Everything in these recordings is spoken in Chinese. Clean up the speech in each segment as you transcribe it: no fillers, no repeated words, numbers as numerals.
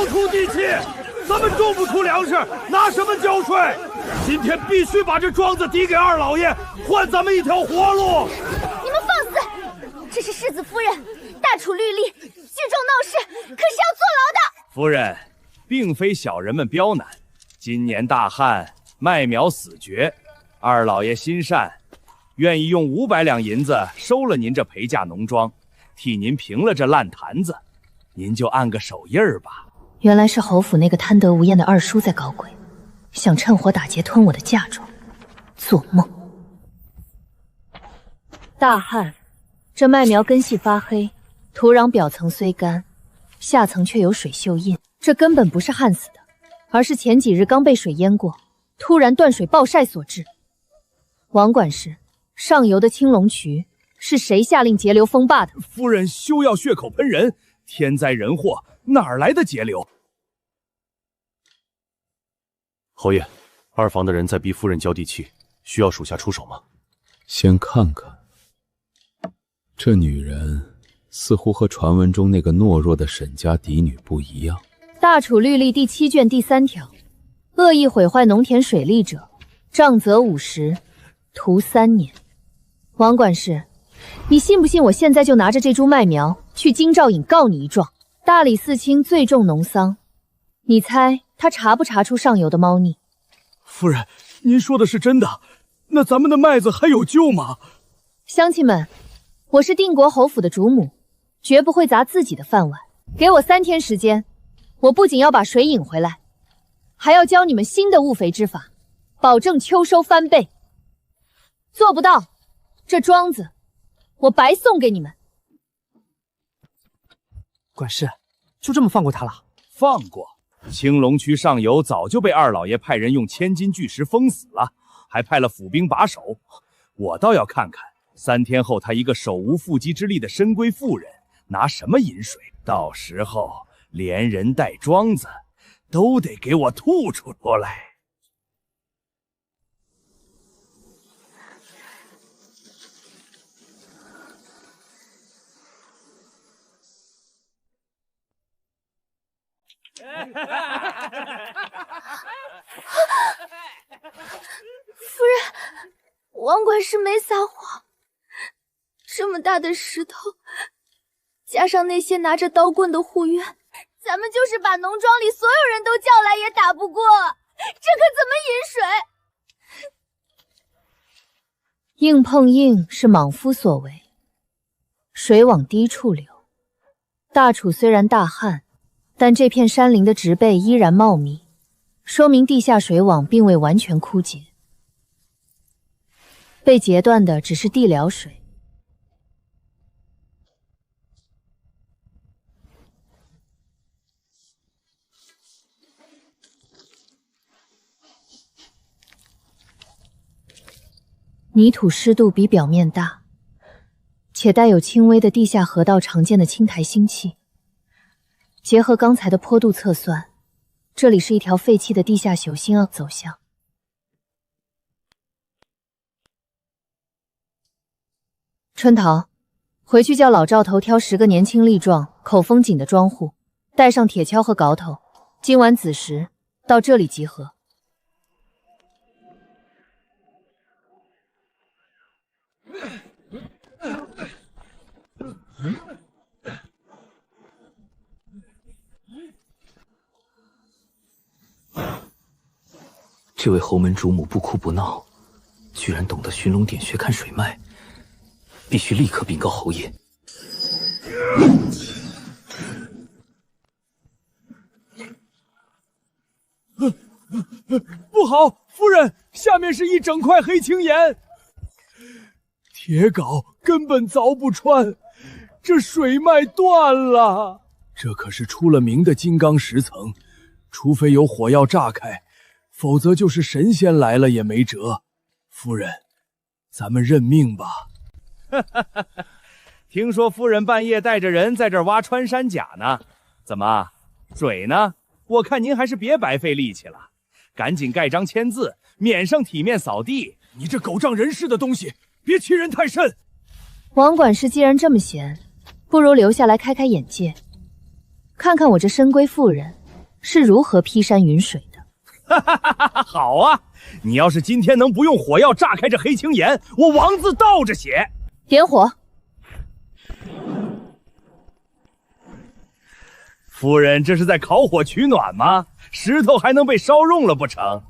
交出地契！咱们种不出粮食，拿什么交税？今天必须把这庄子抵给二老爷，换咱们一条活路！你们放肆！这是世子夫人，大楚律例，聚众闹事，可是要坐牢的。夫人，并非小人们刁难，今年大旱，麦苗死绝，二老爷心善，愿意用500两银子收了您这陪嫁农庄，替您平了这烂摊子，您就按个手印儿吧。原来是侯府那个贪得无厌的二叔在搞鬼，想趁火打劫吞我的嫁妆，做梦！大旱，这麦苗根系发黑，土壤表层虽干，下层却有水锈印，这根本不是旱死的，而是前几日刚被水淹过，突然断水暴晒所致。王管事，上游的青龙渠是谁下令截流封坝的？夫人休要血口喷人，天灾人祸哪儿来的节流？侯爷，二房的人在逼夫人交地契，需要属下出手吗？先看看，这女人似乎和传闻中那个懦弱的沈家嫡女不一样。大楚律例第7卷第3条，恶意毁坏农田水利者，杖责50，徒3年。王管事，你信不信我现在就拿着这株麦苗去京兆尹告你一状？大理寺卿最重农桑，你猜他查不查出上游的猫腻？夫人，您说的是真的？那咱们的麦子还有救吗？乡亲们，我是定国侯府的主母，绝不会砸自己的饭碗。给我3天时间，我不仅要把水引回来，还要教你们新的务肥之法，保证秋收翻倍。做不到，这庄子我白送给你们。管事，就这么放过他了？放过？青龙区上游早就被二老爷派人用千斤巨石封死了，还派了府兵把守。我倒要看看3天后他一个手无缚鸡之力的深闺妇人拿什么饮水，到时候连人带庄子都得给我吐出来。夫人，王管事没撒谎。这么大的石头，加上那些拿着刀棍的护院，咱们就是把农庄里所有人都叫来也打不过，这可怎么饮水？硬碰硬是莽夫所为，水往低处流。大楚虽然大旱，但这片山林的植被依然茂密，说明地下水网并未完全枯竭，被截断的只是地疗水。泥土湿度比表面大，且带有轻微的地下河道常见的青苔腥气。结合刚才的坡度测算，这里是一条废弃的地下朽新走向。春桃，回去叫老赵头挑10个年轻力壮、口风紧的庄户，带上铁锹和镐头，今晚子时到这里集合。这位侯门主母不哭不闹，居然懂得寻龙点穴看水脉，必须立刻禀告侯爷。不好，夫人，下面是一整块黑青岩，铁镐根本凿不穿，这水脉断了。这可是出了名的金刚石层，除非有火药炸开，否则就是神仙来了也没辙。夫人，咱们认命吧。听说夫人半夜带着人在这儿挖穿山甲呢，怎么水呢？我看您还是别白费力气了，赶紧盖章签字，免上体面扫地。你这狗仗人势的东西，别欺人太甚。王管事既然这么闲，不如留下来开开眼界，看看我这深闺妇人是如何劈山云水的。好啊，你要是今天能不用火药炸开这黑青岩，我王字倒着写。点火。夫人，这是在烤火取暖吗？石头还能被烧融了不成？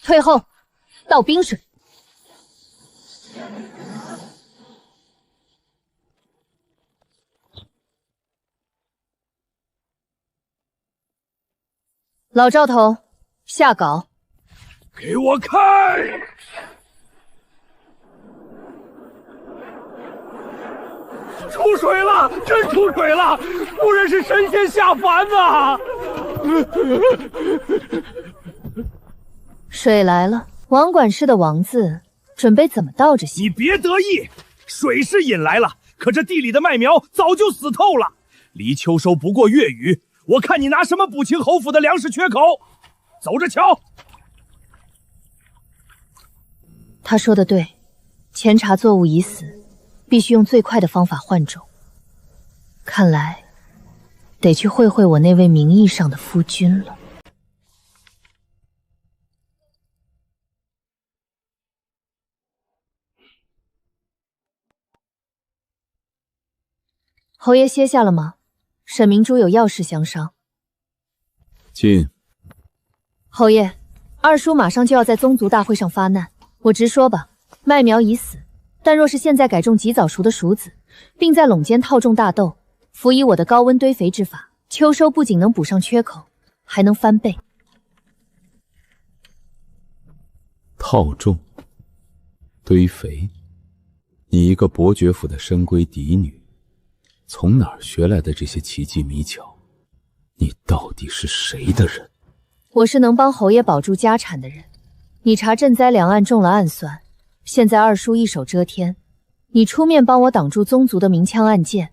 退后，倒冰水。老赵头，下稿。给我开！出水了，真出水了！夫人是神仙下凡呐！水来了，王管事的王字准备怎么倒着写？你别得意，水是引来了，可这地里的麦苗早就死透了。离秋收不过月余，我看你拿什么补清侯府的粮食缺口？走着瞧。他说的对，前茶作物已死，必须用最快的方法换种。看来得去会会我那位名义上的夫君了。侯爷歇下了吗？沈明珠有要事相商。进。侯爷，二叔马上就要在宗族大会上发难，我直说吧，麦苗已死，但若是现在改种及早熟的熟子，并在垄间套种大豆，辅以我的高温堆肥之法，秋收不仅能补上缺口，还能翻倍。套种、堆肥，你一个伯爵府的深闺嫡女，从哪儿学来的这些奇技迷巧？你到底是谁的人？我是能帮侯爷保住家产的人。你查赈灾两案中了暗算，现在二叔一手遮天，你出面帮我挡住宗族的明枪暗箭，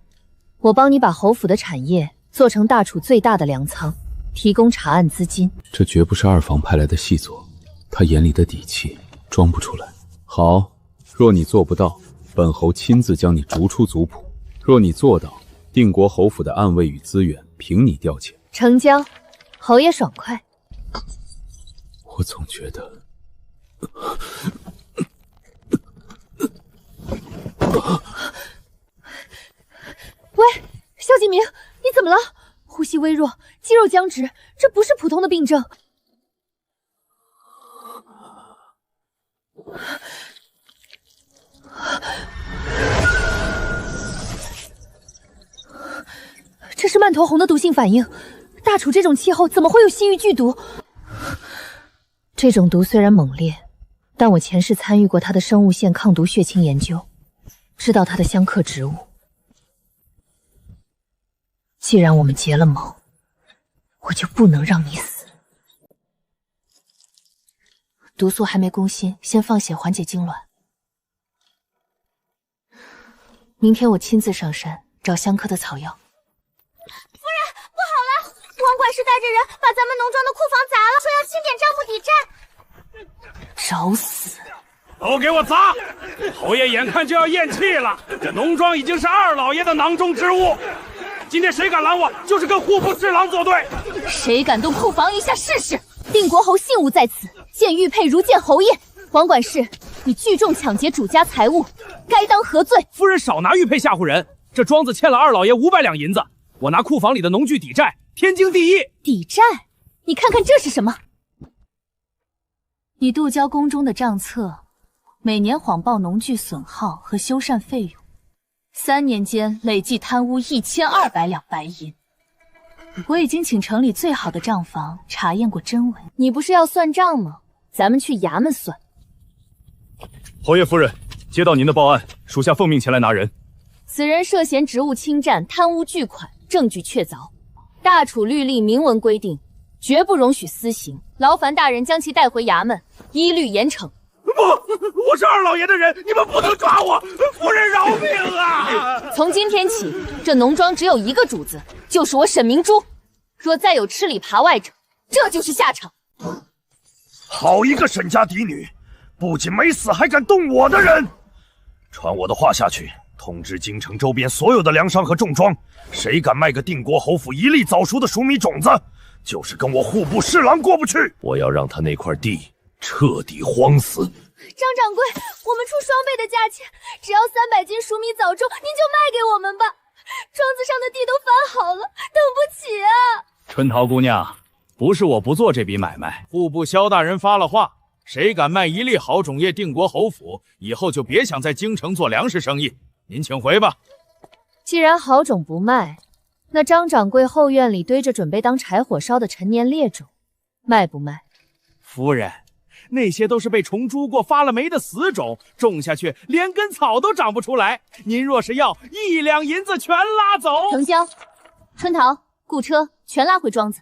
我帮你把侯府的产业做成大楚最大的粮仓，提供查案资金。这绝不是二房派来的细作，他眼里的底气装不出来。好，若你做不到，本侯亲自将你逐出族谱；若你做到，定国侯府的暗卫与资源凭你调遣。成交，侯爷爽快。我总觉得喂，萧景明，你怎么了？呼吸微弱，肌肉僵直，这不是普通的病症。这是曼陀红的毒性反应。大楚这种气候怎么会有西域剧毒？这种毒虽然猛烈，但我前世参与过它的生物线抗毒血清研究，知道它的相克植物。既然我们结了盟，我就不能让你死。毒素还没攻心，先放血缓解痉挛。明天我亲自上山找相克的草药。夫人，不好了！王管事带着人把咱们农庄的库房砸了，说要清点账目抵债。找死！都给我砸！侯爷眼看就要咽气了，这农庄已经是二老爷的囊中之物。今天谁敢拦我，就是跟户部侍郎作对。谁敢动库房一下试试？定国侯信物在此，见玉佩如见侯爷。王管事，你聚众抢劫主家财物，该当何罪？夫人少拿玉佩吓唬人，这庄子欠了二老爷500两银子，我拿库房里的农具抵债，天经地义。抵债？你看看这是什么？你度交宫中的账册，每年谎报农具损耗和修缮费用，3年间累计贪污1200两白银。我已经请城里最好的账房查验过真伪。你不是要算账吗？咱们去衙门算。侯爷夫人，接到您的报案，属下奉命前来拿人。此人涉嫌职务侵占、贪污巨款，证据确凿。大楚律例明文规定，绝不容许私刑。劳烦大人将其带回衙门，依律严惩。不，我是二老爷的人，你们不能抓我！夫人饶命啊！从今天起，这农庄只有一个主子，就是我沈明珠。若再有吃里扒外者，这就是下场。好一个沈家嫡女，不仅没死，还敢动我的人！传我的话下去，通知京城周边所有的粮商和重庄，谁敢卖个定国侯府一粒早熟的熟米种子，就是跟我户部侍郎过不去。我要让他那块地彻底荒死。张掌柜，我们出双倍的价钱，只要300斤熟米早种，您就卖给我们吧。庄子上的地都翻好了，等不起啊！春桃姑娘，不是我不做这笔买卖，户部萧大人发了话，谁敢卖一粒好种叶定国侯府，以后就别想在京城做粮食生意。您请回吧。既然好种不卖，那张掌柜后院里堆着准备当柴火烧的陈年劣种，卖不卖？夫人，那些都是被虫蛀过、发了霉的死种，种下去连根草都长不出来。您若是要，1两银子全拉走。成交。春桃，雇车，全拉回庄子。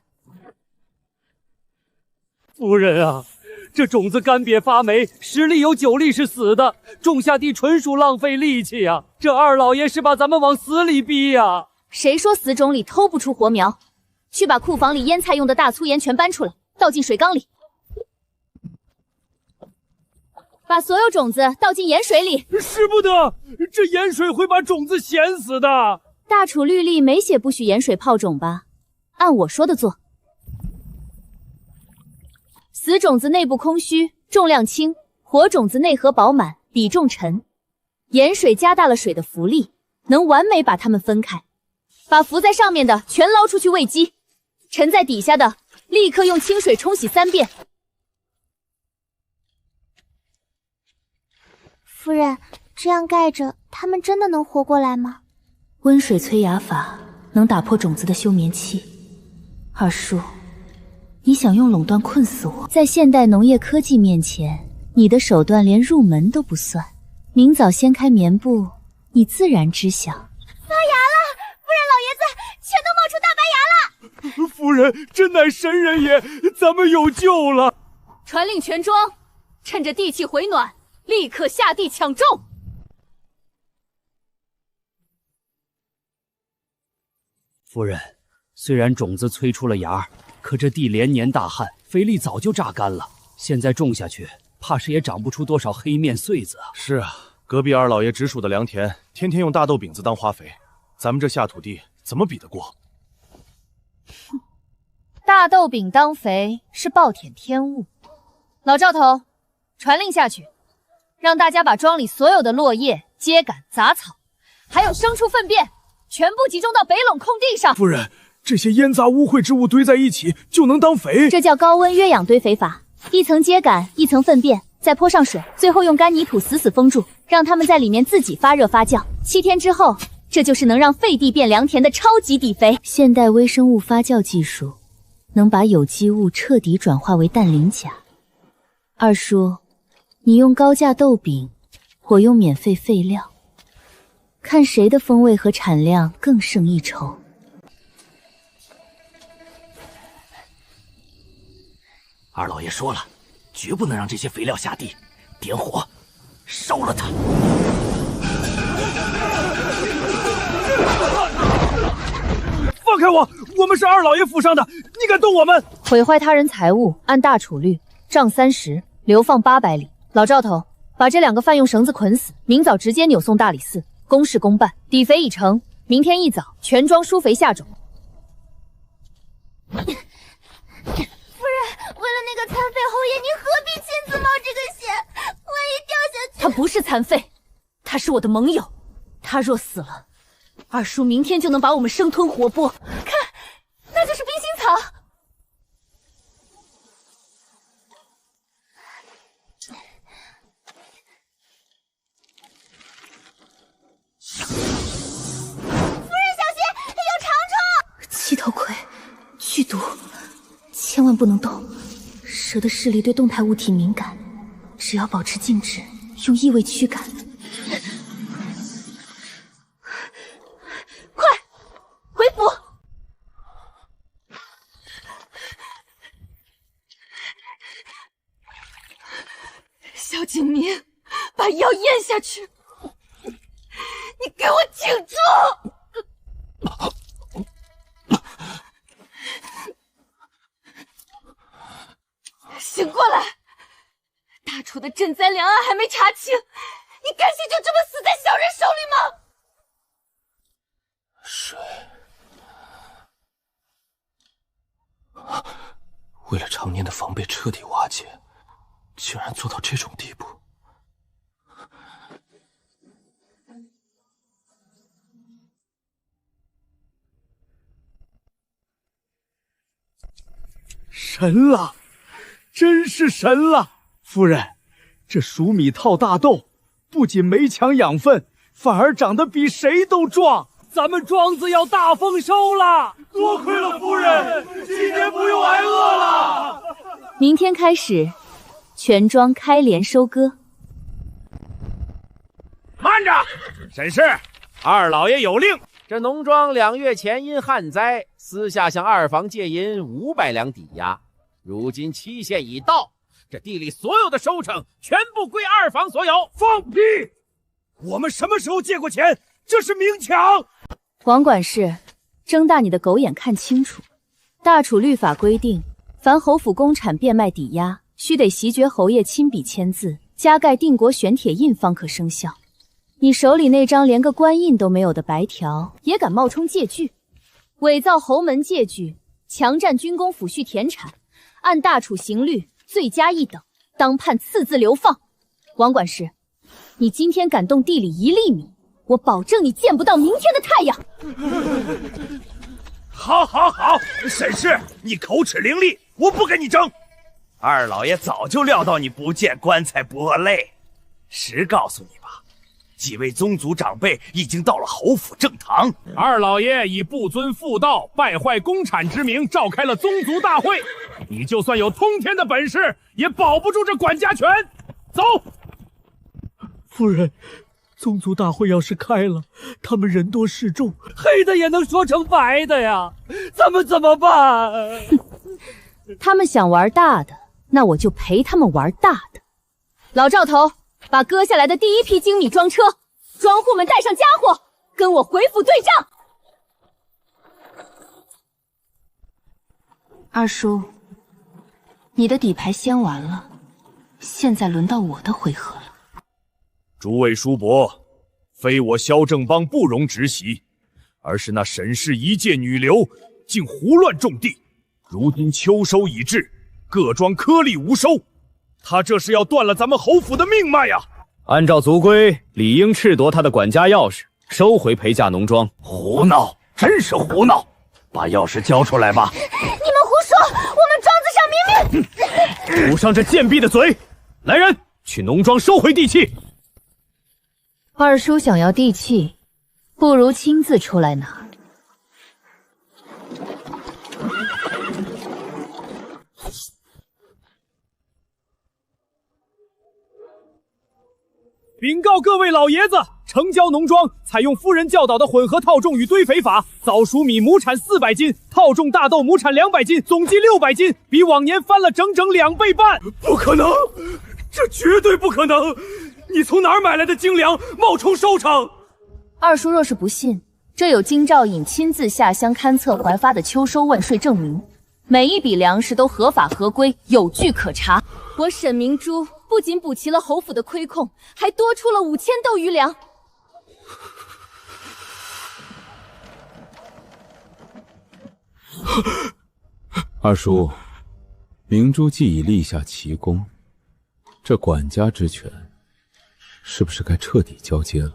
夫人啊，这种子干瘪发霉，10粒有9粒是死的，种下地纯属浪费力气呀！这二老爷是把咱们往死里逼呀！谁说死种里偷不出活苗？去把库房里腌菜用的大粗盐全搬出来，倒进水缸里。把所有种子倒进盐水里。使不得，这盐水会把种子咸死的。大楚律例没写不许盐水泡种吧？按我说的做。死种子内部空虚，重量轻；活种子内核饱满，比重沉。盐水加大了水的浮力，能完美把它们分开。把浮在上面的全捞出去喂鸡，沉在底下的立刻用清水冲洗3遍。夫人，这样盖着，它们真的能活过来吗？温水催芽法能打破种子的休眠期。二叔，你想用垄断困死我？在现代农业科技面前，你的手段连入门都不算。明早掀开棉布，你自然知晓。发芽了！夫人老爷子，全都冒出大白芽了！夫人真乃神人也，咱们有救了！传令全庄，趁着地气回暖，立刻下地抢种。夫人，虽然种子催出了芽，可这地连年大旱，肥力早就榨干了，现在种下去，怕是也长不出多少黑面穗子啊。是啊，隔壁二老爷直属的良田，天天用大豆饼子当花肥，咱们这下土地怎么比得过？大豆饼当肥是暴殄天物。老赵头，传令下去，让大家把庄里所有的落叶、秸秆、杂草，还有牲畜粪便，全部集中到北垄空地上。夫人，这些烟杂污秽之物堆在一起就能当肥？这叫高温约氧堆肥法，一层秸秆，一层粪便，再泼上水，最后用干泥土死死封住，让它们在里面自己发热发酵。7天之后，这就是能让废地变良田的超级底肥。现代微生物发酵技术能把有机物彻底转化为氮磷钾。二叔，你用高价豆饼，我用免费废料，看谁的风味和产量更胜一筹。二老爷说了，绝不能让这些肥料下地，点火烧了它。放开我！我们是二老爷府上的，你敢动我们？毁坏他人财物，按大处律，杖30，流放800里。老赵头，把这2个犯用绳子捆死，明早直接扭送大理寺，公事公办。底肥已成，明天一早全庄疏肥下种。夫人，为了那个残废侯爷，您何必亲自冒这个险？万一掉下去……他不是残废，他是我的盟友。他若死了，二叔明天就能把我们生吞活剥。看，那就是冰心草。夫人小心，有长虫！七头葵，剧毒，千万不能动。蛇的视力对动态物体敏感，只要保持静止，用异味驱赶。快，回府！萧景明，把药咽下去！你给我挺住！醒过来！大楚的赈灾粮案还没查清，你甘心就这么死在小人手里吗？为了常年的防备彻底瓦解，竟然做到这种地步。神了，真是神了！夫人，这黍米套大豆不仅没抢养分，反而长得比谁都壮。咱们庄子要大丰收了！多亏了夫人，今年不用挨饿了。明天开始，全庄开镰收割。慢着，沈氏，二老爷有令，这农庄2月前因旱灾，私下向二房借银500两抵押，如今期限已到，这地里所有的收成全部归二房所有。放屁！我们什么时候借过钱？这是明抢！王管事，睁大你的狗眼看清楚，大楚律法规定，凡侯府公产变卖抵押，须得袭爵侯爷亲笔签字，加盖定国玄铁印方可生效。你手里那张连个官印都没有的白条，也敢冒充借据，伪造侯门借据，强占军功抚恤田产，按大楚刑律罪加一等，当判赐字流放。王管事，你今天敢动地里1粒米，我保证你见不到明天的太阳。好，好，好，沈氏，你口齿伶俐，我不跟你争。二老爷早就料到你不见棺材不饿泪，实告诉你吧，几位宗族长辈已经到了侯府正堂。二老爷以不遵妇道、败坏公产之名召开了宗族大会，你就算有通天的本事，也保不住这管家权。走。夫人，宗族大会要是开了，他们人多势众，黑的也能说成白的呀，咱们怎么办？他们想玩大的，那我就陪他们玩大的。老赵头，把割下来的第1批精米装车，庄户们带上家伙，跟我回府对账。二叔，你的底牌先完了，现在轮到我的回合了。诸位叔伯，非我萧正邦不容直袭，而是那沈氏一介女流竟胡乱种地，如今秋收已至，各庄颗粒无收，他这是要断了咱们侯府的命脉呀！按照族规，理应褫夺他的管家钥匙，收回陪嫁农庄。胡闹，真是胡闹！把钥匙交出来吧！你们胡说！我们庄子上明明……堵上这贱婢的嘴！来人，去农庄收回地契。二叔想要地契，不如亲自出来拿。禀告各位老爷子，城郊农庄采用夫人教导的混合套种与堆肥法，早熟米亩产400斤，套种大豆亩产200斤，总计600斤，比往年翻了整整2倍半。不可能，这绝对不可能！你从哪儿买来的精粮，冒充收成？二叔若是不信，这有京兆尹亲自下乡勘测怀发的秋收万税证明，每一笔粮食都合法合规，有据可查。我沈明珠不仅补齐了侯府的亏空，还多出了5000斗余粮。二叔，明珠既已立下奇功，这管家之权是不是该彻底交接了？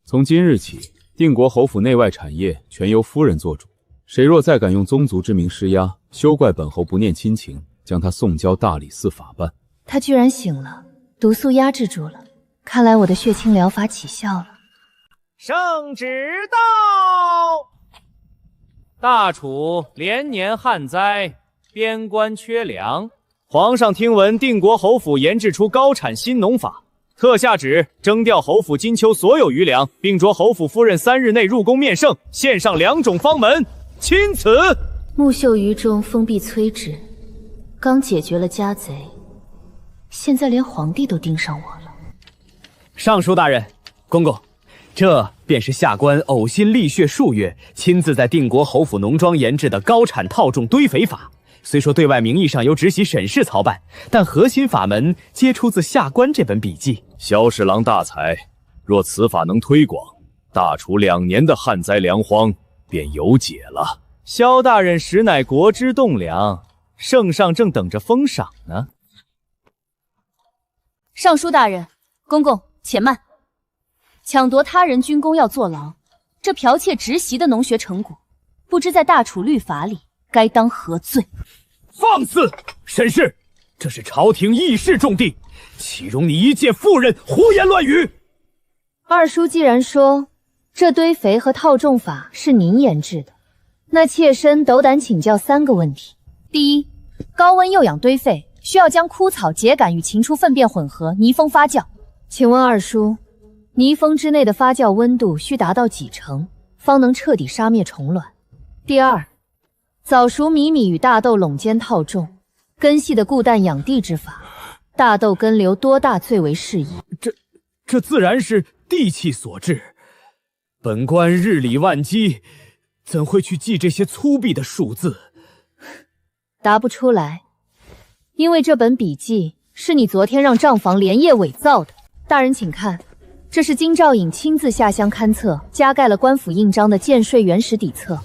从今日起，定国侯府内外产业全由夫人做主。谁若再敢用宗族之名施压，休怪本侯不念亲情，将他送交大理寺法办。他居然醒了，毒素压制住了，看来我的血清疗法起效了。圣旨到！大楚连年旱灾，边关缺粮。皇上听闻定国侯府研制出高产新农法，特下旨征调侯府今秋所有余粮，并着侯府夫人3日内入宫面圣，献上2种方门。钦此。木秀于中，风必摧之。刚解决了家贼，现在连皇帝都盯上我了。尚书大人，公公，这便是下官呕心沥血数月，亲自在定国侯府农庄研制的高产套种堆肥法。虽说对外名义上由直系沈氏操办，但核心法门皆出自下官这本笔记。萧侍郎大才，若此法能推广，大楚2年的旱灾粮荒便有解了。萧大人实乃国之栋梁，圣上正等着封赏呢。尚书大人，公公且慢。抢夺他人军功要坐牢，这剽窃直袭的农学成果，不知在大楚律法里该当何罪？放肆！沈氏，这是朝廷议事重地，岂容你一介妇人胡言乱语？二叔既然说这堆肥和套种法是您研制的，那妾身斗胆请教3个问题。第一，高温诱养堆肥，需要将枯草、秸秆与禽畜粪便混合泥封发酵。请问二叔，泥封之内的发酵温度需达到几成，方能彻底杀灭虫卵？第二，早熟米与大豆垄间套种，根系的固氮养地之法，大豆根留多大最为适宜？这自然是地气所致。本官日理万机，怎会去记这些粗鄙的数字？答不出来，因为这本笔记是你昨天让账房连夜伪造的。大人请看，这是京兆尹亲自下乡勘测，加盖了官府印章的建税原始底册，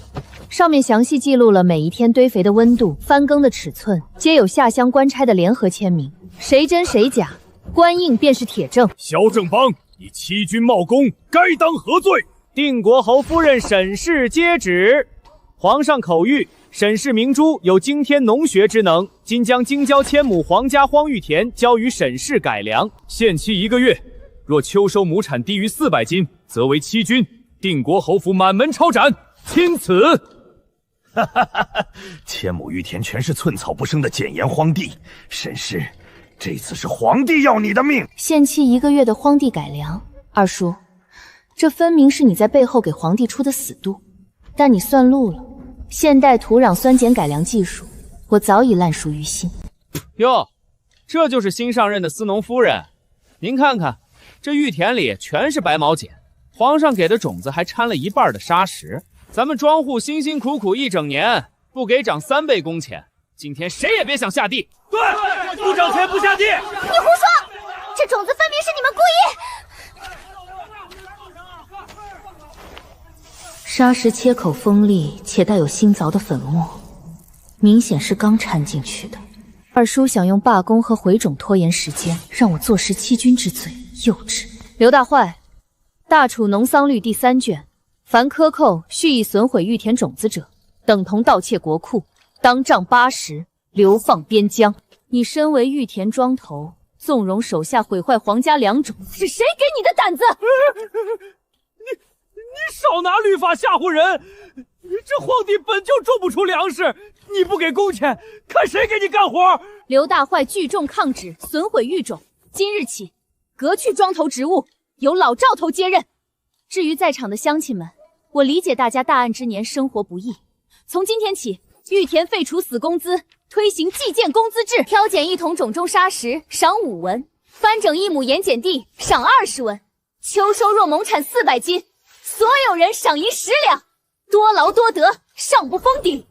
上面详细记录了每一天堆肥的温度、翻耕的尺寸，皆有下乡官差的联合签名，谁真谁假，官印便是铁证。萧正邦，你欺君冒功，该当何罪？定国侯夫人沈氏接旨，皇上口谕，沈氏明珠有惊天农学之能，今将京郊1000亩皇家荒域田交于沈氏改良，限期1个月。若秋收亩产低于400斤，则为欺君，定国侯府满门抄斩，钦此。1000亩玉田全是寸草不生的简盐荒地，沈氏，这次是皇帝要你的命。限期1个月的荒地改良，二叔，这分明是你在背后给皇帝出的死度，但你算路了。现代土壤酸碱改良技术，我早已烂熟于心。哟，这就是新上任的司农夫人，您看看，这玉田里全是白毛碱，皇上给的种子还掺了1半的砂石。咱们庄户辛辛苦苦1整年，不给涨3倍工钱，今天谁也别想下地。对，不涨钱不下地。你胡说，这种子分明是你们故意。砂石切口锋利且带有新凿的粉末，明显是刚掺进去的。二叔想用罢工和回种拖延时间，让我坐实欺君之罪，幼稚。刘大坏，大楚农桑律第3卷，凡克扣蓄意损毁玉田种子者，等同盗窃国库，当杖80，流放边疆。你身为玉田庄头，纵容手下毁坏皇家良种，是谁给你的胆子？你少拿律法吓唬人！这皇帝本就种不出粮食，你不给工钱，看谁给你干活！刘大坏聚众抗旨，损毁育种，今日起革去庄头职务，由老赵头接任。至于在场的乡亲们，我理解大家大案之年生活不易，从今天起，玉田废除死工资，推行计件工资制，挑拣1桶种中砂石赏5文，翻整1亩盐碱地赏20文，秋收若亩产400斤，所有人赏银10两，多劳多得，上不封顶。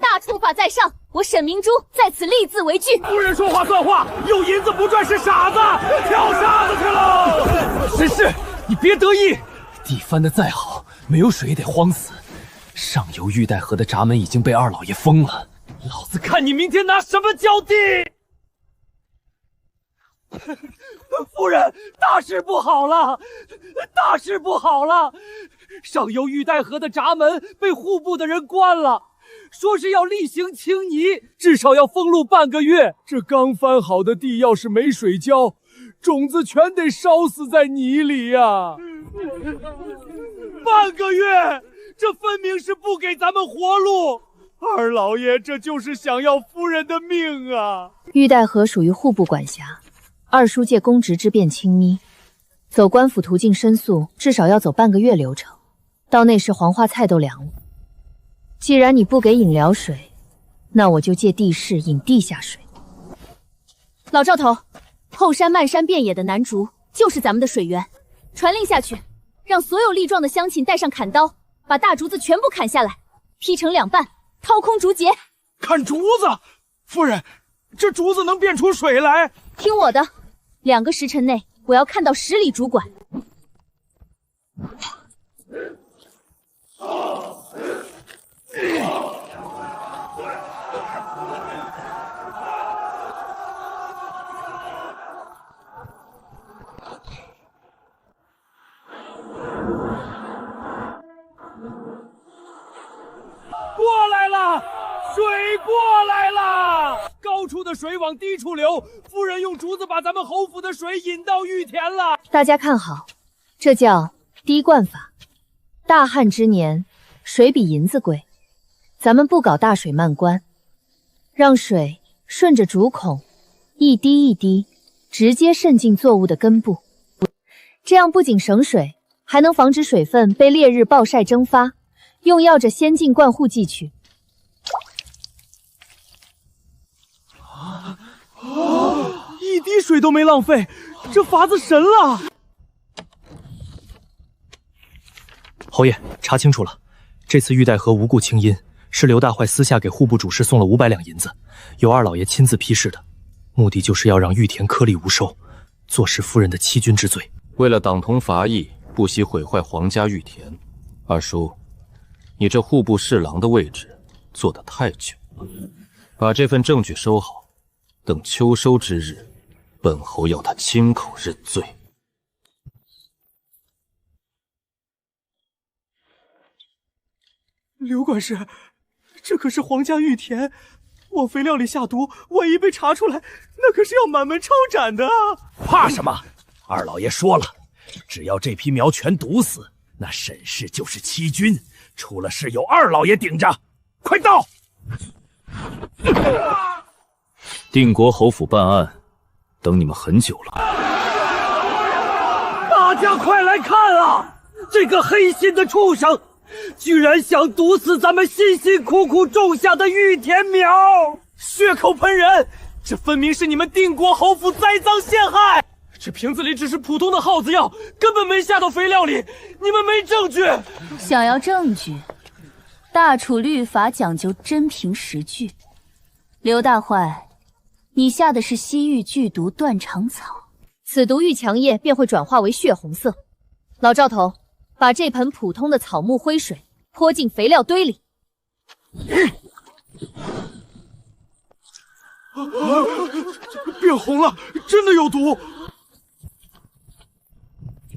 大处法在上，我沈明珠在此立字为据。夫人说话算话，有银子不赚是傻子，跳沙子去喽！沈氏，你别得意，地翻得再好，没有水也得荒死。上游玉带河的闸门已经被二老爷封了，老子看你明天拿什么浇地！夫人，大事不好了！大事不好了！上游玉带河的闸门被户部的人关了，说是要厉行清泥，至少要封路半个月。这刚翻好的地要是没水浇，种子全得烧死在泥里呀！半个月，这分明是不给咱们活路！二老爷这就是想要夫人的命啊！玉带河属于户部管辖，二叔借公职之便轻咪，走官府途径申诉，至少要走半个月流程。到那时黄花菜都凉了。既然你不给引辽水，那我就借地势引地下水。老赵头，后山漫山遍野的南竹就是咱们的水源，传令下去，让所有力壮的乡亲带上砍刀，把大竹子全部砍下来，劈成2半，掏空竹节。砍竹子？夫人，这竹子能变出水来？听我的，2个时辰内，我要看到10里竹管。过来了，水过来了！高处的水往低处流，夫人用竹子把咱们侯府的水引到玉田了。大家看好，这叫滴灌法。大旱之年，水比银子贵，咱们不搞大水漫灌，让水顺着竹孔一滴一滴直接渗进作物的根部，这样不仅省水，还能防止水分被烈日暴晒蒸发。用药着先进灌护剂去。一滴水都没浪费，这法子神了！侯爷，查清楚了，这次玉带河无故清阴，是刘大坏私下给户部主事送了500两银子，由二老爷亲自批示的，目的就是要让玉田颗粒无收，坐实夫人的欺君之罪。为了党同伐异，不惜毁坏皇家玉田，二叔，你这户部侍郎的位置坐得太久了，把这份证据收好，等秋收之日，本侯要他亲口认罪。刘管事，这可是皇家玉田，往肥料里下毒，万一被查出来，那可是要满门抄斩的啊！怕什么？二老爷说了，只要这批苗全毒死，那沈氏就是欺君，出了事有二老爷顶着。快到！定国侯府办案，等你们很久了。大家快来看啊！这个黑心的畜生，居然想毒死咱们辛辛苦苦种下的玉田苗，血口喷人！这分明是你们定国侯府栽赃陷害！这瓶子里只是普通的耗子药，根本没下到肥料里，你们没证据。想要证据，大楚律法讲究真凭实据。刘大坏，你下的是西域剧毒断肠草，此毒愈强液便会转化为血红色。老赵头，把这盆普通的草木灰水泼进肥料堆里。变红了，真的有毒！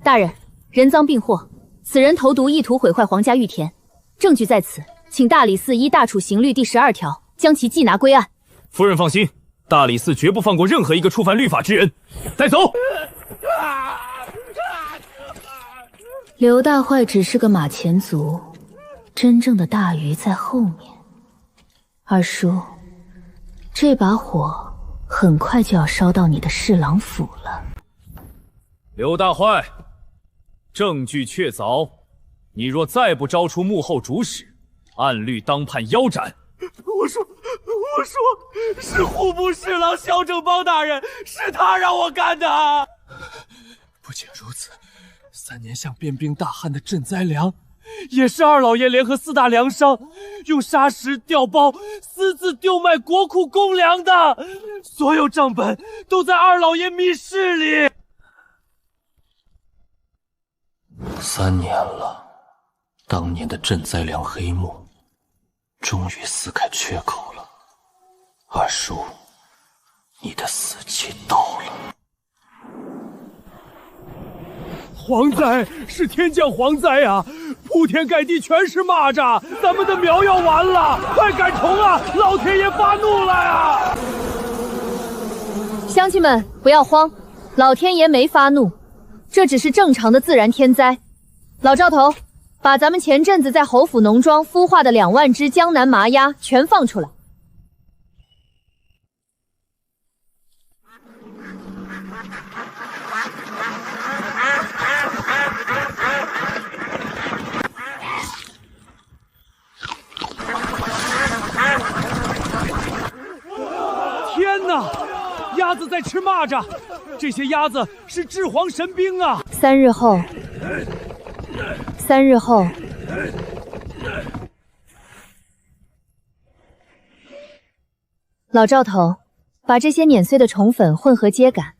大人，人赃并获，此人投毒意图毁坏皇家玉田，证据在此，请大理寺依大楚刑律第12条将其缉拿归案。夫人放心，大理寺绝不放过任何一个触犯律法之人。带走。刘大坏只是个马前卒，真正的大鱼在后面。二叔，这把火很快就要烧到你的侍郎府了。刘大坏，证据确凿，你若再不招出幕后主使，按律当判腰斩。我说，是户部侍郎萧正邦大人，是他让我干的。不仅如此，3年向变兵大旱的赈灾粮，也是二老爷联合4大粮商，用砂石调包，私自丢卖国库公粮的，所有账本都在二老爷密室里。3年了，当年的赈灾粮黑幕终于撕开缺口了。二叔，你的死期到了。蝗灾是天降蝗灾啊！铺天盖地全是蚂蚱，咱们的苗要完了，快赶虫啊！老天爷发怒了呀！乡亲们不要慌，老天爷没发怒，这只是正常的自然天灾。老赵头，把咱们前阵子在侯府农庄孵化的2万只江南麻鸭全放出来。天哪！鸭子在吃蚂蚱，这些鸭子是治蝗神兵啊！3日后，老赵头，把这些碾碎的虫粉混合秸秆，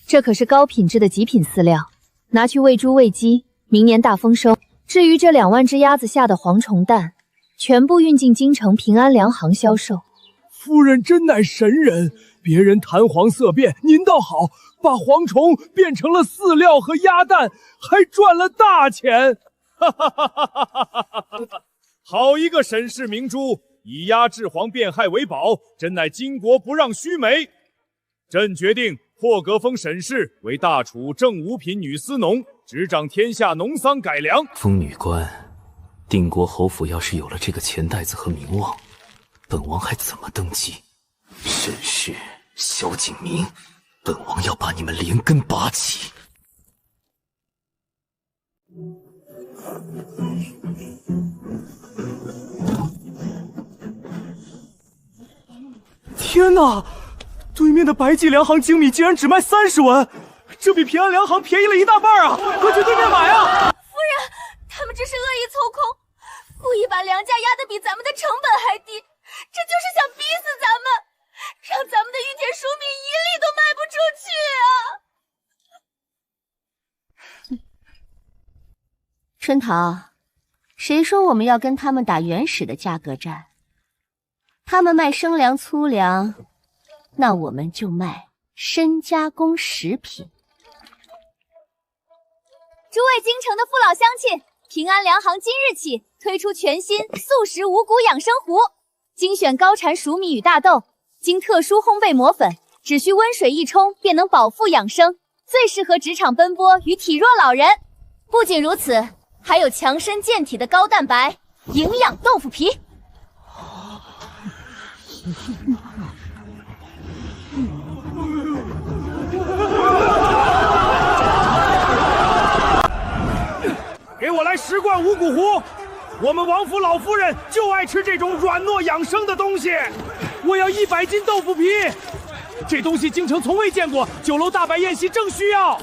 这可是高品质的极品饲料，拿去喂猪喂鸡，明年大丰收。至于这2万只鸭子下的蝗虫蛋，全部运进京城平安粮行销售。夫人真乃神人，别人谈黄色变，您倒好，把蝗虫变成了饲料和鸭蛋，还赚了大钱。哈哈哈哈哈哈！好一个沈氏明珠，以鸭治蝗变害为宝，真乃巾帼不让须眉。朕决定破格封沈氏为大楚正五品女司农，执掌天下农桑改良。封女官，定国侯府要是有了这个钱袋子和名望，本王还怎么登基？沈氏、萧景明，本王要把你们连根拔起！天哪！对面的白记粮行精米竟然只卖30文，这比平安粮行便宜了1大半啊！快去对面买啊！夫人，他们这是恶意凑空，故意把粮价压得比咱们的成本还低，这就是想逼死咱们，让咱们的玉田熟米1粒都卖不出去啊！春桃，谁说我们要跟他们打原始的价格战？他们卖生粮粗粮，那我们就卖深加工食品。诸位京城的父老乡亲，平安粮行今日起推出全新素食五谷养生壶，精选高产熟米与大豆，经特殊烘焙磨粉，只需温水一冲便能饱腹养生，最适合职场奔波与体弱老人。不仅如此，还有强身健体的高蛋白营养豆腐皮。给我来10罐五谷糊！我们王府老夫人就爱吃这种软糯养生的东西。我要100斤豆腐皮，这东西京城从未见过，酒楼大摆宴席正需要。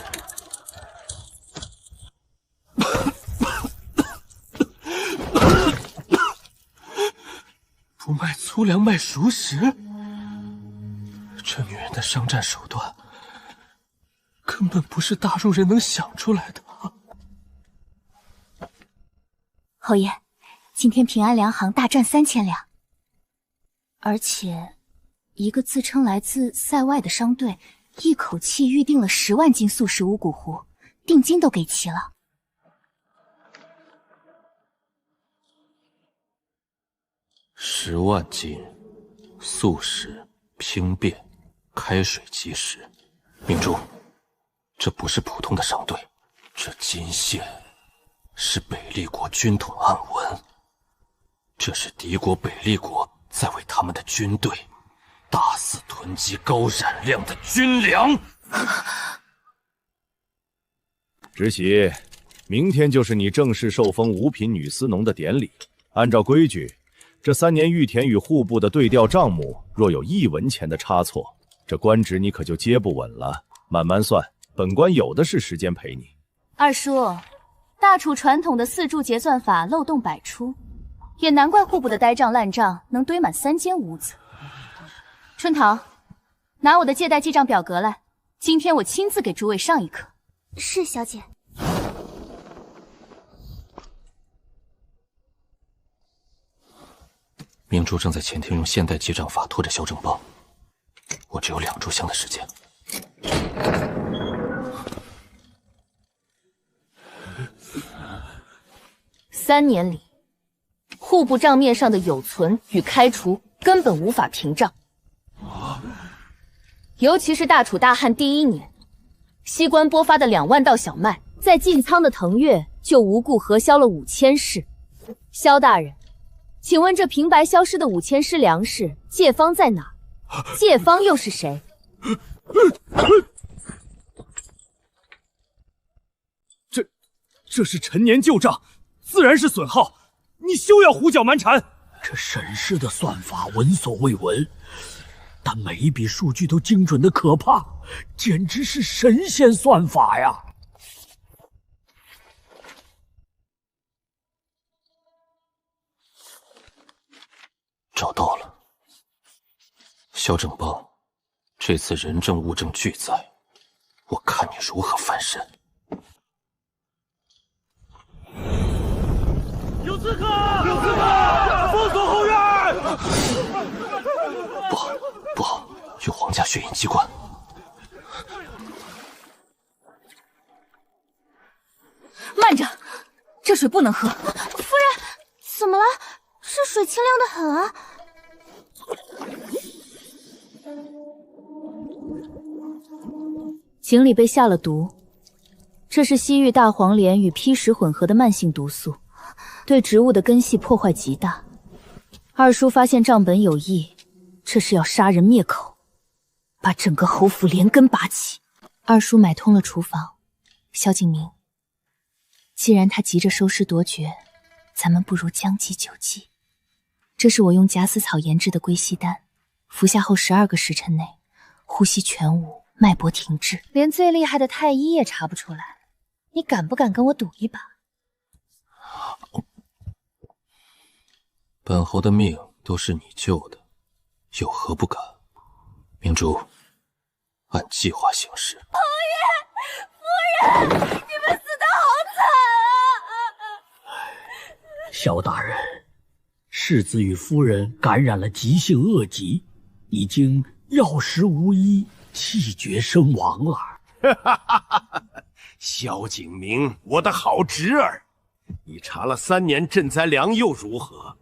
不卖粗粮卖熟食，这女人的商战手段根本不是大陆人能想出来的。侯爷，今天平安粮行大赚3000两，而且一个自称来自塞外的商队，一口气预定了10万斤素食五谷糊，定金都给齐了。10万斤素食轻便开水即食。明珠，这不是普通的商队，这金线是北利国军统暗文，这是敌国北利国在为他们的军队大肆囤积高染量的军粮。直喜，明天就是你正式受封五品女司农的典礼。按照规矩，这3年玉田与户部的对调账目，若有1文钱的差错，这官职你可就接不稳了。慢慢算，本官有的是时间陪你。二叔，大楚传统的4柱结算法漏洞百出，也难怪户部的呆账烂账能堆满3间屋子。春桃，拿我的借贷记账表格来，今天我亲自给诸位上一课。是，小姐。明珠正在前厅用现代记账法拖着萧正邦，我只有2炷香的时间。3年里，户部账面上的有存与开除根本无法平账。尤其是大楚大旱第1年，西关拨发的2万稻小麦，在进仓的腾越就无故核销了5000石。萧大人，请问这平白消失的5000石粮食，借方在哪？借方又是谁？这是陈年旧账，自然是损耗，你休要胡搅蛮缠。这沈氏的算法闻所未闻，但每一笔数据都精准的可怕，简直是神仙算法呀！找到了，萧正邦，这次人证物证俱在，我看你如何翻身。有刺客！有刺客！封锁后院！不好，有皇家血印机关。慢着，这水不能喝。夫人，怎么了？这水清亮的很啊。井里被下了毒，这是西域大黄连与砒石混合的慢性毒素，对植物的根系破坏极大。二叔发现账本有异，这是要杀人灭口，把整个侯府连根拔起。二叔买通了厨房，萧景明，既然他急着收尸夺爵，咱们不如将计就计。这是我用假死草研制的归西丹，服下后12个时辰内，呼吸全无，脉搏停滞，连最厉害的太医也查不出来。你敢不敢跟我赌一把？本侯的命都是你救的，有何不敢？明珠，按计划行事。夫人，你们死得好惨啊！萧大人，世子与夫人感染了急性恶疾，已经药石无医，气绝身亡了。萧景明，我的好侄儿，你查了3年赈灾粮又如何？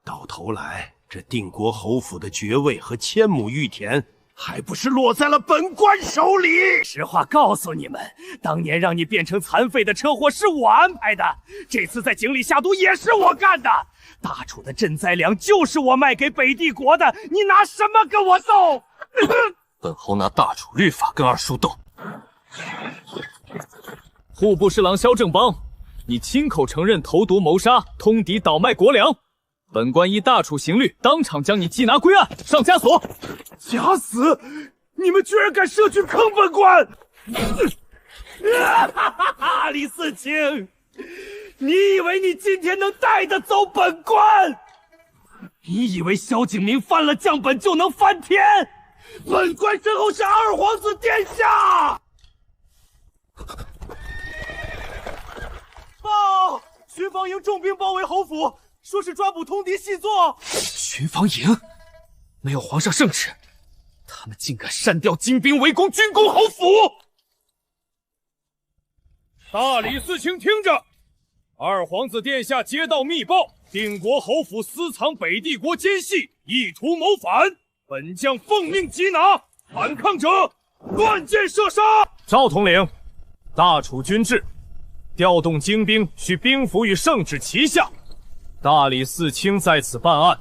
到头来，这定国侯府的爵位和1000亩玉田，还不是落在了本官手里？实话告诉你们，当年让你变成残废的车祸是我安排的，这次在井里下毒也是我干的。大楚的赈灾粮就是我卖给北帝国的，你拿什么跟我斗？本侯拿大楚律法跟二叔斗。户部侍郎萧正邦，你亲口承认投毒谋杀，通敌倒卖国粮，本官依大楚刑律，当场将你缉拿归案，上枷锁。假死！你们居然敢设局坑本官！李四清，你以为你今天能带得走本官？你以为萧景明翻了将本就能翻天？本官身后是二皇子殿下！报！巡防营重兵包围侯府，说是抓捕通敌细作。巡防营没有皇上圣旨，他们竟敢擅调精兵围攻军攻侯府！大理寺卿听着，二皇子殿下接到密报，定国侯府私藏北帝国奸细，意图谋反，本将奉命缉拿，反抗者乱箭射杀。赵统领，大楚军制，调动精兵需兵符与圣旨齐下。大理寺卿在此办案，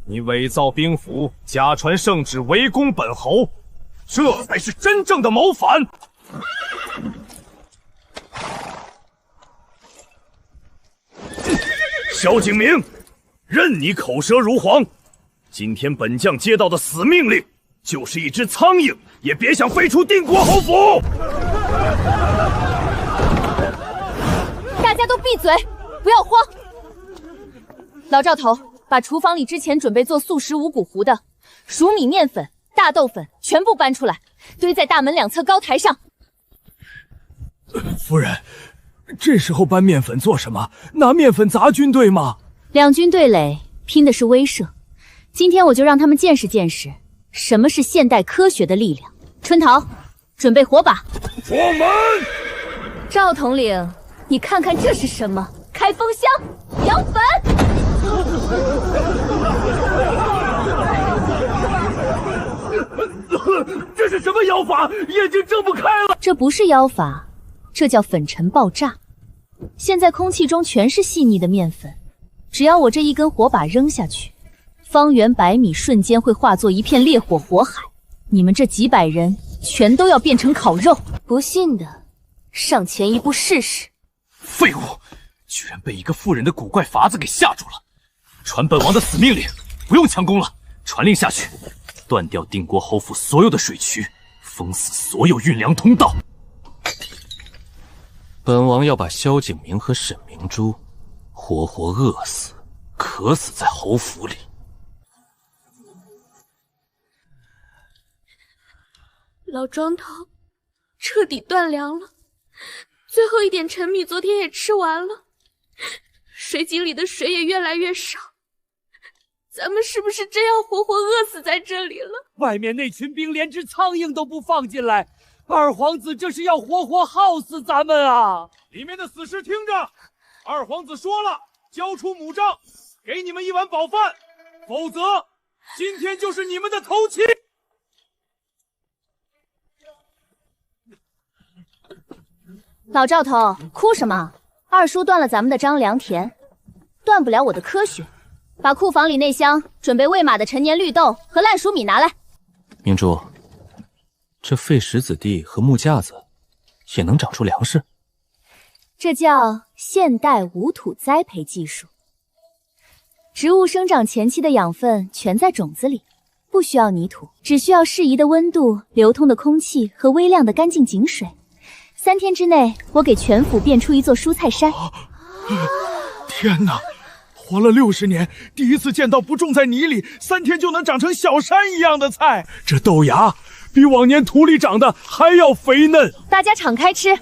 你伪造兵符，假传圣旨，围攻本侯，这才是真正的谋反。萧景明，任你口舌如簧，今天本将接到的死命令，就是一只苍蝇也别想飞出定国侯府！大家都闭嘴，不要慌。老赵头，把厨房里之前准备做素食五谷糊的熟米面粉、大豆粉全部搬出来，堆在大门两侧高台上。夫人，这时候搬面粉做什么？拿面粉砸军队吗？两军对垒，拼的是威慑。今天我就让他们见识见识什么是现代科学的力量。春桃，准备火把。出门！赵统领，你看看这是什么？开封箱，羊粉。这是什么妖法？眼睛睁不开了。这不是妖法，这叫粉尘爆炸。现在空气中全是细腻的面粉，只要我这一根火把扔下去，方圆100米瞬间会化作一片烈火火海，你们这几百人全都要变成烤肉。不信的，上前一步试试。废物，居然被一个妇人的古怪法子给吓住了！传本王的死命令，不用强攻了，传令下去，断掉定国侯府所有的水渠，封死所有运粮通道。本王要把萧景明和沈明珠活活饿死，渴死在侯府里。老庄头彻底断粮了，最后一点陈米昨天也吃完了，水井里的水也越来越少，咱们是不是真要活活饿死在这里了？外面那群兵连只苍蝇都不放进来，二皇子这是要活活耗死咱们啊！里面的死尸听着，二皇子说了，交出母杖，给你们一碗饱饭，否则今天就是你们的头七。老赵头，哭什么？二叔断了咱们的张良田，断不了我的科学。把库房里那箱准备喂马的陈年绿豆和烂熟米拿来。明珠，这废石子地和木架子也能长出粮食？这叫现代无土栽培技术。植物生长前期的养分全在种子里，不需要泥土，只需要适宜的温度、流通的空气和微量的干净井水。3天之内，我给全府变出一座蔬菜山。天哪！活了60年，第一次见到不种在泥里，3天就能长成小山一样的菜。这豆芽比往年土里长的还要肥嫩。大家敞开吃，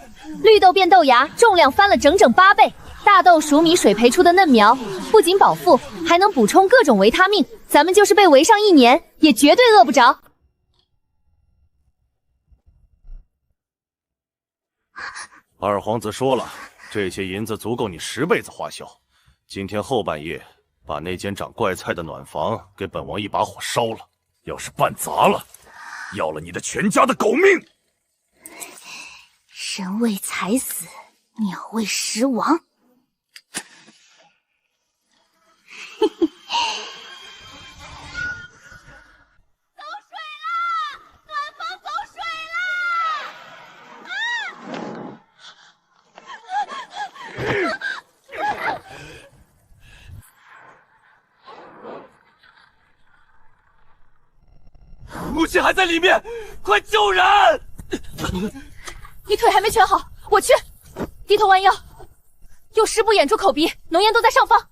绿豆变豆芽，重量翻了整整8倍。大豆、熟米水培出的嫩苗，不仅饱腹，还能补充各种维他命。咱们就是被围上1年，也绝对饿不着。二皇子说了，这些银子足够你10辈子花销。今天后半夜，把那间长怪菜的暖房给本王一把火烧了。要是办砸了，要了你的全家的狗命！人为财死，鸟为食亡。母亲还在里面，快救人！你腿还没全好，我去。低头弯腰，用湿布掩住口鼻，浓烟都在上方。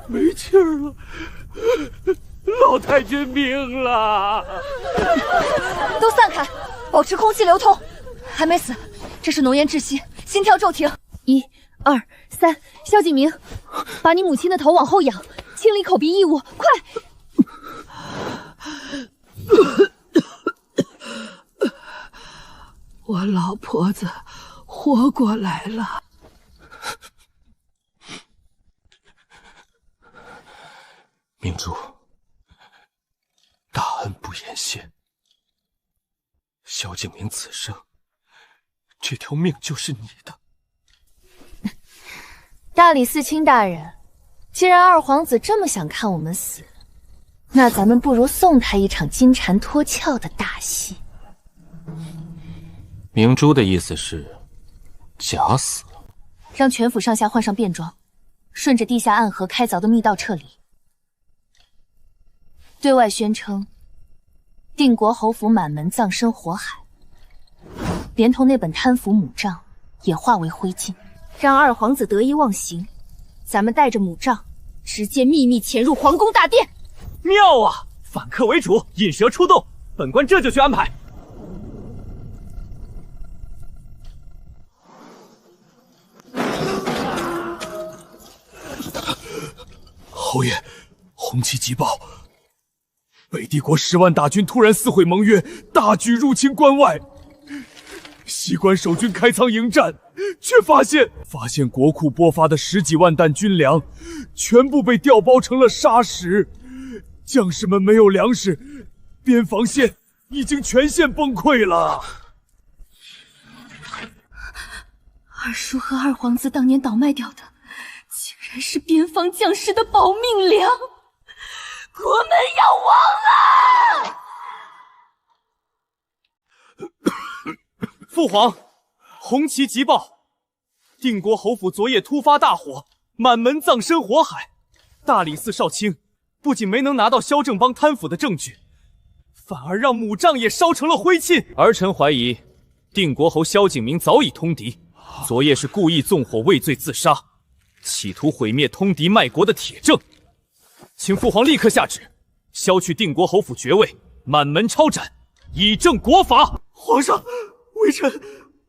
没气儿了，老太君病了。都散开，保持空气流通。还没死，这是浓烟窒息，心跳骤停。1、2、3，萧景明，把你母亲的头往后仰，清理口鼻异物，快！我老婆子活过来了。明珠，大恩不言谢。萧景明此生，这条命就是你的。大理寺卿大人，既然二皇子这么想看我们死，那咱们不如送他一场金蝉脱壳的大戏。明珠的意思是假死，让全府上下换上便装，顺着地下暗河开凿的密道撤离，对外宣称定国侯府满门葬身火海，连同那本贪腐母杖也化为灰烬，让二皇子得意忘形。咱们带着母杖，直接秘密潜入皇宫大殿。妙啊！反客为主，引蛇出洞，本官这就去安排。侯爷，红旗急报，北帝国10万大军突然撕毁盟约，大举入侵关外。西关守军开仓迎战，却发现国库拨发的10几万担军粮，全部被调包成了沙石。将士们没有粮食，边防线已经全线崩溃了。二叔和二皇子当年倒卖掉的，竟然是边防将士的保命粮，国门要亡了！父皇，红旗急报，定国侯府昨夜突发大火，满门葬身火海。大理寺少卿不仅没能拿到萧正邦贪腐的证据，反而让母杖也烧成了灰烬。儿臣怀疑，定国侯萧景明早已通敌，昨夜是故意纵火畏罪自杀，企图毁灭通敌卖国的铁证。请父皇立刻下旨，削去定国侯府爵位，满门抄斩，以正国法。皇上，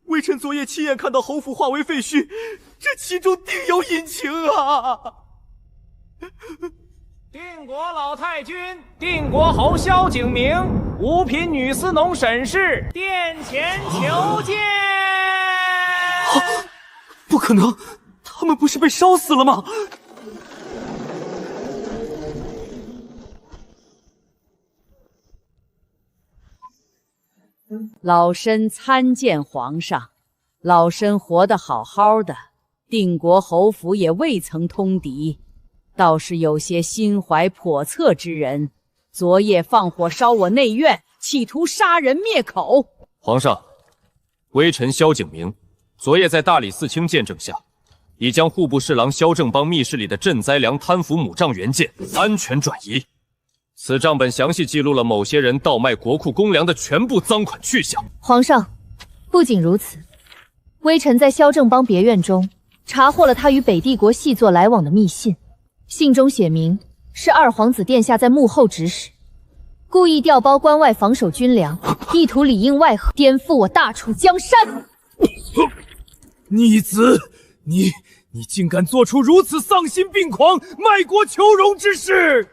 微臣昨夜亲眼看到侯府化为废墟，这其中定有隐情啊！定国老太君，定国侯萧景明，五品女司农沈氏殿前求见。不可能，他们不是被烧死了吗？老身参见皇上，老身活得好好的，定国侯府也未曾通敌，倒是有些心怀叵测之人，昨夜放火烧我内院，企图杀人灭口。皇上，微臣萧景明，昨夜在大理寺卿见证下，已将户部侍郎萧正邦密室里的赈灾粮贪腐母账原件安全转移。此账本详细记录了某些人倒卖国库公粮的全部赃款去向。皇上，不仅如此，微臣在萧正邦别院中查获了他与北帝国细作来往的密信，信中写明是二皇子殿下在幕后指使，故意调包关外防守军粮，意图里应外合，颠覆我大楚江山。逆子，你竟敢做出如此丧心病狂、卖国求荣之事！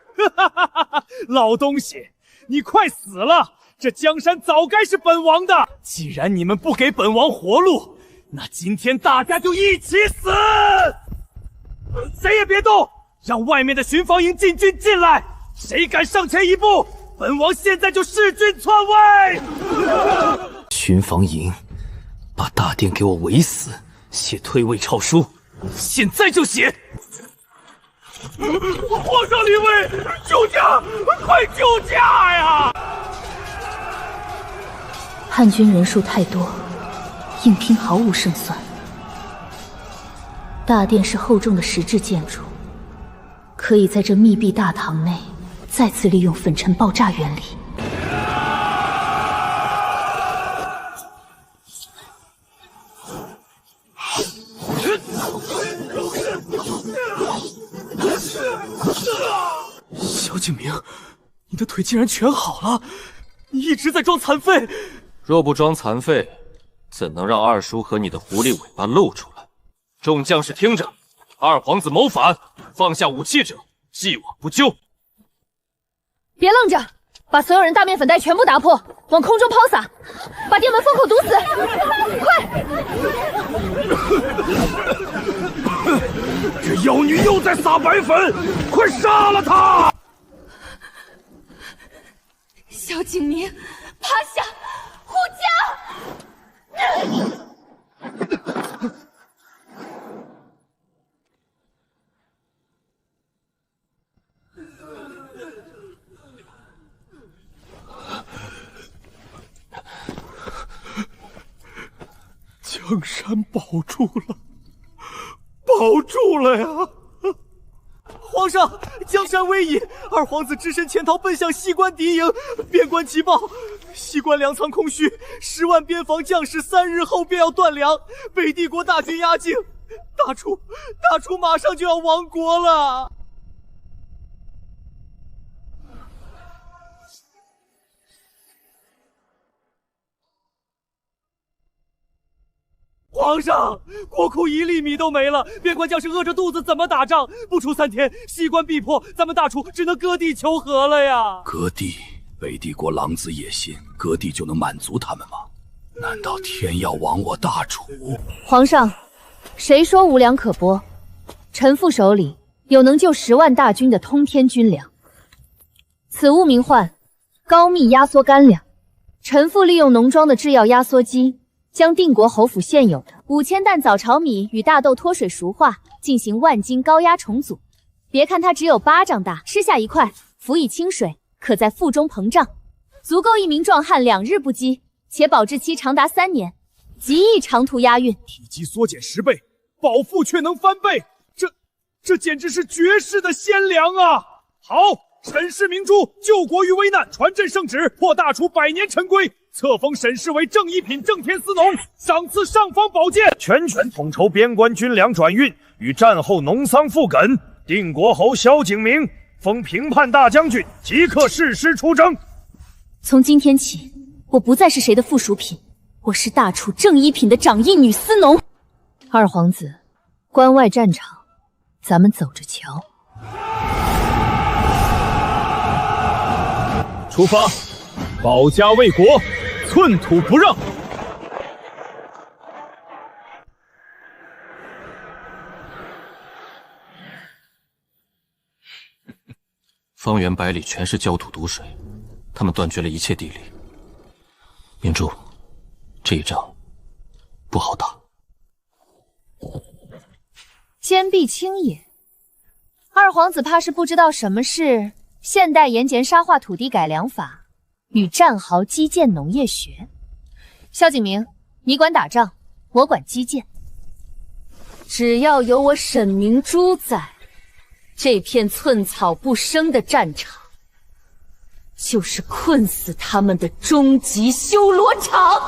老东西，你快死了！这江山早该是本王的。既然你们不给本王活路，那今天大家就一起死！谁也别动，让外面的巡防营禁军进来。谁敢上前一步，本王现在就弑君篡位！巡防营，把大殿给我围死，写退位诏书，现在就写！皇上临危，救驾！快救驾呀！叛军人数太多，硬拼毫无胜算。大殿是厚重的石质建筑，可以在这密闭大堂内再次利用粉尘爆炸原理。萧景明，你的腿竟然全好了！你一直在装残废。若不装残废，怎能让二叔和你的狐狸尾巴露出来？众将士听着，二皇子谋反，放下武器者，既往不咎。别愣着，把所有人大面粉袋全部打破，往空中抛洒，把殿门封口堵死！快！这妖女又在撒白粉，快杀了她！萧景明，趴下，护驾！江山保住了，保住了呀！皇上，江山危矣，二皇子只身潜逃，奔向西关敌营。边关急报，西关粮仓空虚，10万边防将士3日后便要断粮，北帝国大军压境，大楚马上就要亡国了。皇上，国库1粒米都没了，边关将士饿着肚子怎么打仗？不出3天，西关必破，咱们大楚只能割地求和了呀！割地？北帝国狼子野心，割地就能满足他们吗？难道天要亡我大楚？皇上，谁说无粮可拨？臣父手里有能救10万大军的通天军粮，此物名唤高密压缩干粮。臣父利用农庄的制药压缩机，将定国侯府现有的5000担早炒米与大豆脱水熟化，进行万斤高压重组。别看它只有巴掌大，吃下一块，辅以清水，可在腹中膨胀，足够一名壮汉2日不饥，且保质期长达3年，极易长途押运。体积缩减10倍，饱腹却能翻倍，这简直是绝世的鲜粮啊！好，沈氏明珠，救国于危难，传朕圣旨，破大楚100年陈规。册封沈氏为正一品正天司农，赏赐尚方宝剑，全权统筹边关军粮转运与战后农桑复垦。定国侯萧景明封平叛大将军，即刻誓师出征。从今天起，我不再是谁的附属品，我是大楚正一品的掌印女司农。二皇子，关外战场，咱们走着瞧。出发，保家卫国，寸土不让。方圆百里全是焦土毒水，他们断绝了一切地理。明珠，这一仗不好打。坚壁清野，二皇子怕是不知道什么是现代盐碱沙化土地改良法与战壕基建农业学。萧景明，你管打仗，我管基建。只要有我沈明珠在，这片寸草不生的战场，就是困死他们的终极修罗场。